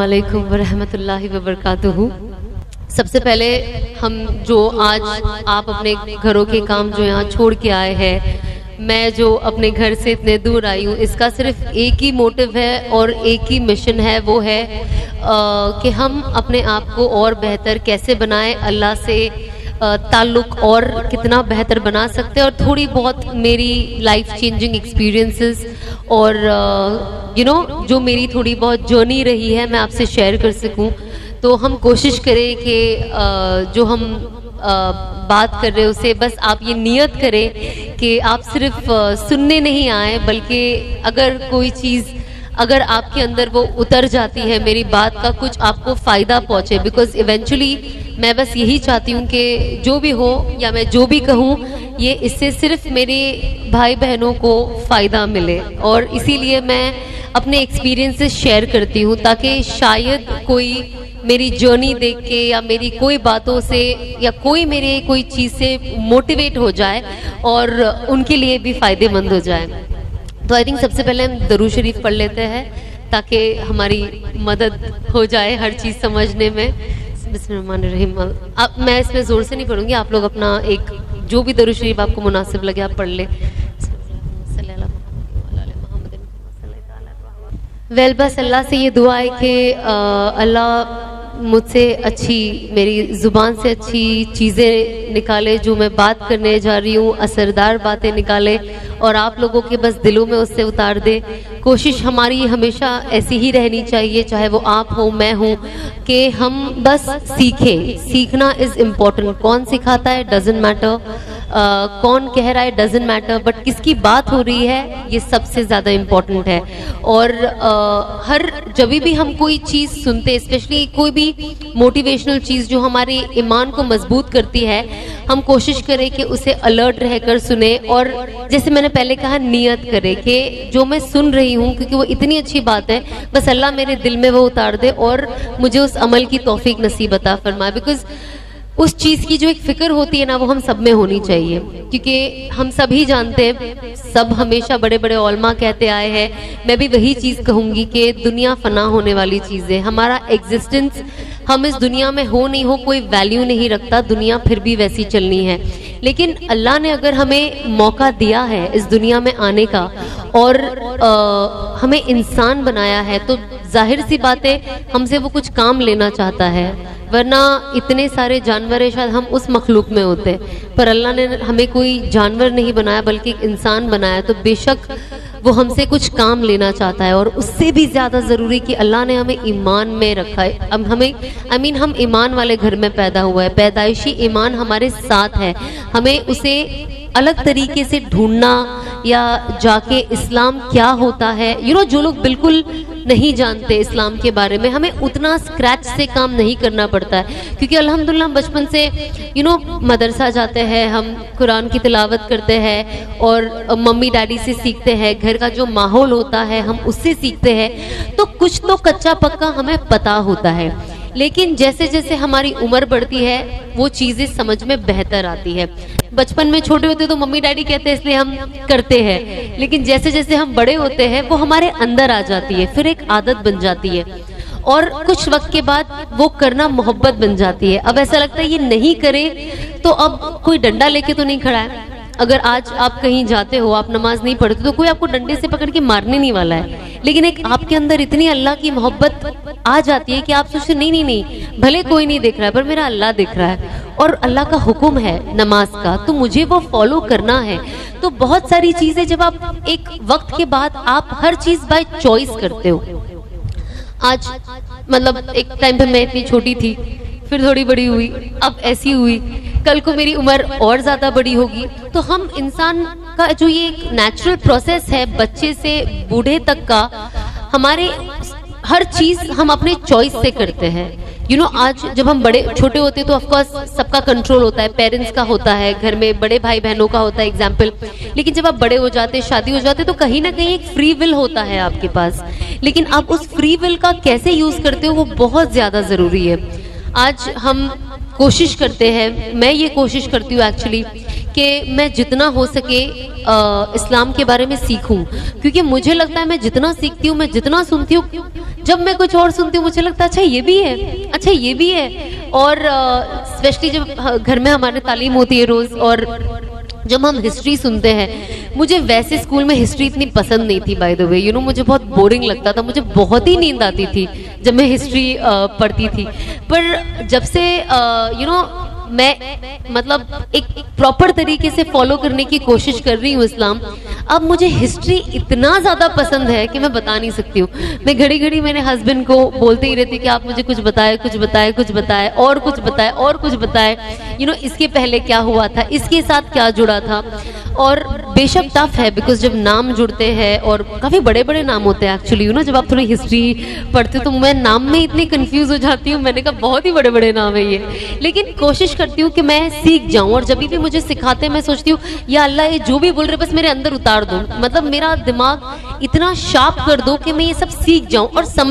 अस्सलामुअलैकुम वरहमतुल्लाहि वबरकातुहू। सबसे पहले हम जो आज आप अपने घरों के काम जो यहाँ छोड़ के आए हैं, मैं जो अपने घर से इतने दूर आई हूँ, इसका सिर्फ एक ही मोटिव है और एक ही मिशन है, वो है कि हम अपने आप को और बेहतर कैसे बनाएं, अल्लाह से ताल्लुक़ और कितना बेहतर बना सकते हैं, और थोड़ी बहुत मेरी लाइफ चेंजिंग एक्सपीरियंसेस और जो मेरी थोड़ी बहुत जर्नी रही है मैं आपसे शेयर कर सकूं। तो हम कोशिश करें कि जो हम बात कर रहे हैं उसे बस आप ये नियत करें कि आप सिर्फ सुनने नहीं आए, बल्कि अगर कोई चीज़ अगर आपके अंदर वो उतर जाती है, मेरी बात का कुछ आपको फ़ायदा पहुँचे, बिकॉज इवेंचुअली मैं बस यही चाहती हूँ कि जो भी हो या मैं जो भी कहूँ, ये इससे सिर्फ मेरे भाई बहनों को फ़ायदा मिले, और इसीलिए मैं अपने एक्सपीरियंसेस शेयर करती हूँ ताकि शायद कोई मेरी जर्नी देख के या मेरी कोई बातों से या कोई मेरे कोई चीज़ से मोटिवेट हो जाए और उनके लिए भी फ़ायदेमंद हो जाए। तो आई थिंक सबसे पहले हम दरूद शरीफ पढ़ लेते हैं ताकि हमारी मदद हो जाए हर चीज़ समझने में। बिस्मिल्लाहिर्रहमानिर्रहीम। अब मैं इसमें ज़ोर से नहीं पढ़ूंगी, आप लोग अपना एक जो भी दरूद शरीफ आपको मुनासिब लगे आप पढ़ ले। वेल बस अल्लाह से ये दुआ है कि अल्लाह मुझसे अच्छी, मेरी ज़ुबान से अच्छी चीज़ें निकाले, जो मैं बात करने जा रही हूँ असरदार बातें निकाले और आप लोगों के बस दिलों में उससे उतार दे। कोशिश हमारी हमेशा ऐसी ही रहनी चाहिए, चाहे वो आप हो मैं हूँ, कि हम बस सीखें। सीखना इज़ इम्पॉर्टेंट। कौन सिखाता है डजेंट मैटर, कौन कह रहा है डजेंट मैटर, बट किसकी बात हो रही है ये सबसे ज़्यादा इम्पॉर्टेंट है। और हर जब भी हम कोई चीज़ सुनते, स्पेशली कोई भी मोटिवेशनल चीज़ जो हमारे ईमान को मजबूत करती है, हम कोशिश करें कि उसे अलर्ट रहकर सुने, और जैसे मैंने पहले कहा नियत करें कि जो मैं सुन रही हूँ, क्योंकि वो इतनी अच्छी बात है, बस अल्लाह मेरे दिल में वो उतार दे और मुझे उस अमल की तौफीक नसीब अता फरमाए। बिकॉज उस चीज़ की जो एक फ़िक्र होती है ना, वो हम सब में होनी चाहिए, क्योंकि हम सभी जानते हैं, सब हमेशा बड़े बड़े उलमा कहते आए हैं, मैं भी वही चीज़ कहूँगी कि दुनिया फना होने वाली चीज़ है। हमारा एग्जिस्टेंस, हम इस दुनिया में हो नहीं हो कोई वैल्यू नहीं रखता, दुनिया फिर भी वैसी चलनी है। लेकिन अल्लाह ने अगर हमें मौका दिया है इस दुनिया में आने का और हमें इंसान बनाया है, तो जाहिर सी बात है हमसे वो कुछ काम लेना चाहता है, वरना इतने सारे जानवर शायद हम उस मखलूक में होते, पर अल्लाह ने हमें कोई जानवर नहीं बनाया बल्कि एक इंसान बनाया, तो बेशक वो हमसे कुछ काम लेना चाहता है। और उससे भी ज़्यादा ज़रूरी कि अल्लाह ने हमें ईमान में रखा है। अब हमें हम ईमान वाले घर में पैदा हुआ है, पैदाइशी ईमान हमारे साथ है, हमें उसे अलग तरीके से ढूंढना या जाके इस्लाम क्या होता है, जो लोग बिल्कुल नहीं जानते इस्लाम के बारे में, हमें उतना स्क्रैच से काम नहीं करना पड़ता है, क्योंकि अल्हम्दुलिल्लाह बचपन से मदरसा जाते हैं, हम कुरान की तिलावत करते हैं और मम्मी डैडी से सीखते हैं, घर का जो माहौल होता है हम उससे सीखते हैं, तो कुछ तो कच्चा पक्का हमें पता होता है। लेकिन जैसे जैसे हमारी उम्र बढ़ती है वो चीज़ें समझ में बेहतर आती है। बचपन में छोटे होते तो मम्मी डैडी कहते हैं इसलिए हम करते हैं, लेकिन जैसे जैसे हम बड़े होते हैं वो हमारे अंदर आ जाती है, फिर एक आदत बन जाती है, और कुछ वक्त के बाद वो करना मोहब्बत बन जाती है। अब ऐसा लगता है ये नहीं करे तो अब कोई डंडा लेके तो नहीं खड़ा है। अगर आज आप कहीं जाते हो, आप नमाज नहीं पढ़ते, तो कोई आपको डंडे से पकड़ के मारने नहीं वाला है, लेकिन एक आपके अंदर इतनी अल्लाह की मोहब्बत आ जाती है कि आप सोचते नहीं, भले कोई नहीं देख रहा है पर मेरा अल्लाह देख रहा है, और अल्लाह का हुक्म है नमाज का, तो मुझे वो फॉलो करना है। तो बहुत सारी चीजें जब आप एक वक्त के बाद आप हर चीज बाय चॉइस करते हो। आज मतलब एक टाइम पे मैं इतनी छोटी थी, फिर थोड़ी बड़ी हुई, अब ऐसी हुई, कल को मेरी उम्र और ज्यादा बड़ी होगी, तो हम इंसान का जो ये एक नेचुरल प्रोसेस है, बच्चे से बूढ़े तक का, हमारे हर चीज हम अपने चॉइस से करते हैं। आज जब हम बड़े छोटे होते हैं तो ऑफकोर्स सबका कंट्रोल होता है, पेरेंट्स का होता है, घर में बड़े भाई बहनों का होता है एग्जाम्पल, लेकिन जब आप बड़े हो जाते, शादी हो जाते, तो कहीं ना कहीं एक फ्री विल होता है आपके पास, लेकिन आप उस फ्री विल का कैसे यूज करते हो वो बहुत ज्यादा जरूरी है। आज हम कोशिश करते हैं, मैं ये कोशिश करती हूँ एक्चुअली कि मैं जितना हो सके इस्लाम के बारे में सीखूं, क्योंकि मुझे लगता है मैं जितना सीखती हूँ, मैं जितना सुनती हूँ, जब मैं कुछ और सुनती हूँ मुझे लगता है अच्छा ये भी है, अच्छा ये भी है। और स्पेशली जब घर में हमारे तालीम होती है रोज, और जब हम हिस्ट्री सुनते हैं, मुझे वैसे स्कूल में हिस्ट्री इतनी पसंद नहीं थी by the way, you know, मुझे बहुत बोरिंग लगता था, मुझे बहुत ही नींद आती थी जब मैं हिस्ट्री पढ़ती थी। पर जब से यू नो मैं मतलब एक प्रॉपर तरीके से फॉलो करने की कोशिश कर रही हूँ इस्लाम, अब मुझे हिस्ट्री इतना ज्यादा पसंद है कि मैं बता नहीं सकती हूँ। मैं घड़ी घड़ी मेरे हस्बैंड को बोलते ही रहती कि आप मुझे कुछ बताए, कुछ बताए, कुछ बताए, और कुछ बताए, और कुछ बताए, यू नो, इसके पहले क्या हुआ था, इसके साथ क्या जुड़ा था। और बेशक टफ है, बिकॉज जब नाम जुड़ते हैं और काफी बड़े बड़े नाम होते हैं एक्चुअली, यू नो, जब आप थोड़ी हिस्ट्री पढ़ते हो तो मैं नाम में इतनी कंफ्यूज हो जाती हूँ। मैंने कहा बहुत ही बड़े बड़े नाम है ये, लेकिन कोशिश करती हूँ कि मैं सीख जाऊं। और जब भी मुझे सिखाते हैं मैं सोचती हूँ या अल्लाह ये जो भी बोल रहे बस मेरे अंदर उतार दो, मतलब मेरा दिमाग इतना शार्प कर दो कि मैं ये सब सीख जाऊं और समझ